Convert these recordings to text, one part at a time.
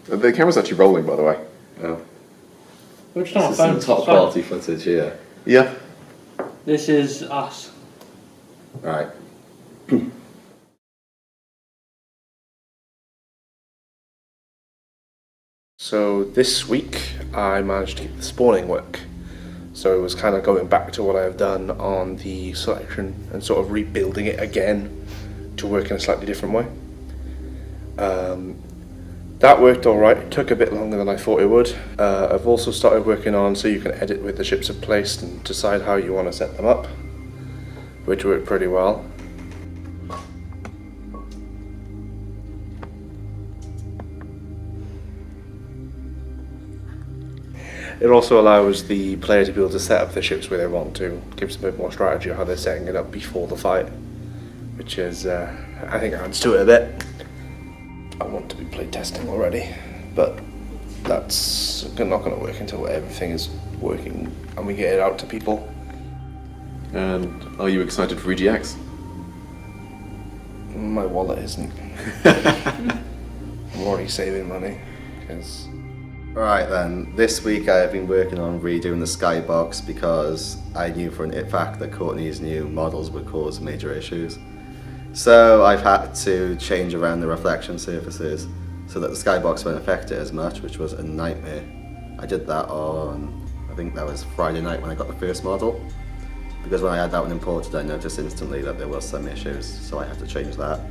The camera's actually rolling, by the way. Oh. Which not This is some top quality footage here. Yeah. This is us. Right. So this week I managed to get the spawning work. So it was kind of going back to what I've done on the selection and sort of rebuilding it again to work in a slightly different way. That worked alright. It took a bit longer than I thought it would. I've also started working on so you can edit where the ships are placed and decide how you want to set them up, which worked pretty well. It also allows the player to be able to set up their ships where they want to. Gives them a bit more strategy of how they're setting it up before the fight, which is, I think, adds to it a bit. I want to be playtesting already, but that's not going to work until everything is working and we get it out to people. And are you excited for EGX? My wallet isn't. I'm already saving money, because... Right then, this week I have been working on redoing the skybox because I knew for a fact that Courtney's new models would cause major issues. So I've had to change around the reflection surfaces so that the skybox won't affect it as much, which was a nightmare. I did that on, I think that was Friday night when I got the first model, because when I had that one imported I noticed instantly that there was some issues, so I had to change that.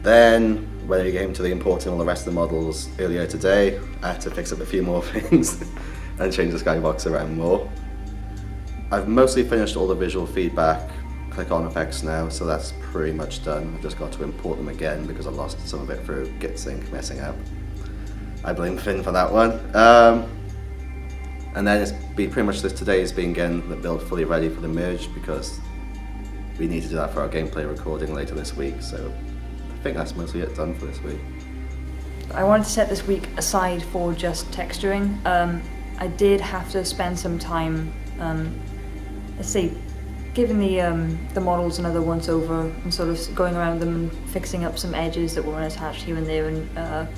Then, when we came to the importing all the rest of the models earlier today, I had to fix up a few more things and change the skybox around more. I've mostly finished all the visual feedback click-on effects now, so that's pretty much done. I've just got to import them again because I lost some of it through git sync messing up. I blame Finn for that one. And then it's been pretty much today has been getting the build fully ready for the merge because we need to do that for our gameplay recording later this week, so I think that's mostly it done for this week. I wanted to set this week aside for just texturing. I did have to spend some time, let's say, giving the models another once over and sort of going around them, fixing up some edges that weren't attached here and there, and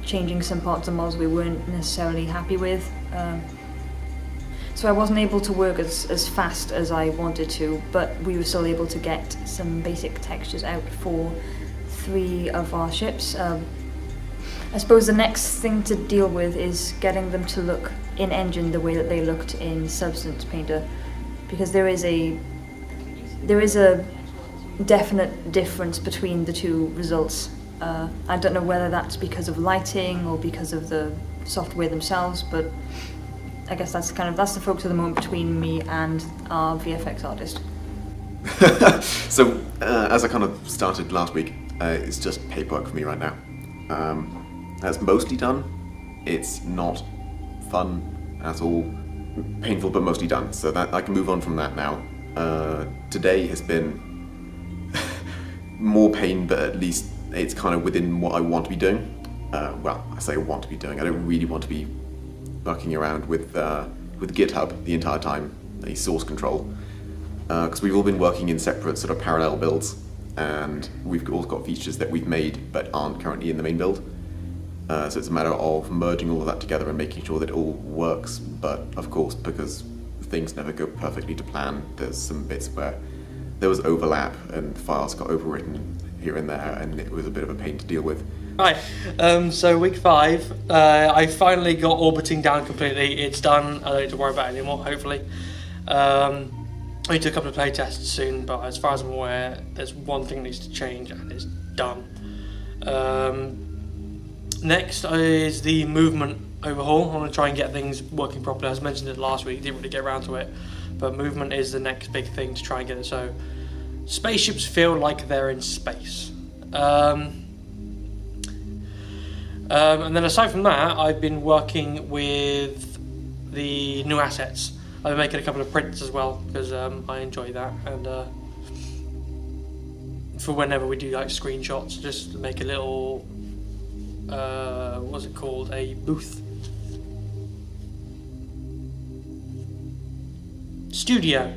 changing some parts of the models we weren't necessarily happy with. So I wasn't able to work as fast as I wanted to, but we were still able to get some basic textures out for 3 of our ships. I suppose the next thing to deal with is getting them to look in engine the way that they looked in Substance Painter, because there is a definite difference between the two results. I don't know whether that's because of lighting or because of the software themselves, but I guess that's the focus of the moment between me and our VFX artist. So, as I kind of started last week, it's just paperwork for me right now. That's mostly done. It's not fun at all. Painful, but mostly done. So that I can move on from that now. Today has been more pain, but at least it's kind of within what I want to be doing. Well, I say want to be doing. I don't really want to be mucking around with GitHub the entire time, the source control, because we've all been working in separate sort of parallel builds, and we've all got features that we've made but aren't currently in the main build. So it's a matter of merging all of that together and making sure that it all works. But of course, because things never go perfectly to plan, there's some bits where there was overlap and files got overwritten here and there, and it was a bit of a pain to deal with. Right, so week 5, I finally got orbiting down completely. It's done. I don't need to worry about it anymore, hopefully. I need to do a couple of play tests soon, but as far as I'm aware, there's one thing that needs to change, and it's done. Next is the movement overhaul. I want to try and get things working properly. As I mentioned it last week, didn't really get around to it, but movement is the next big thing to try and get it so spaceships feel like they're in space. And then aside from that, I've been working with the new assets. I've been making a couple of prints as well because I enjoy that, and for whenever we do like screenshots, just to make a little what's it called, a booth studio.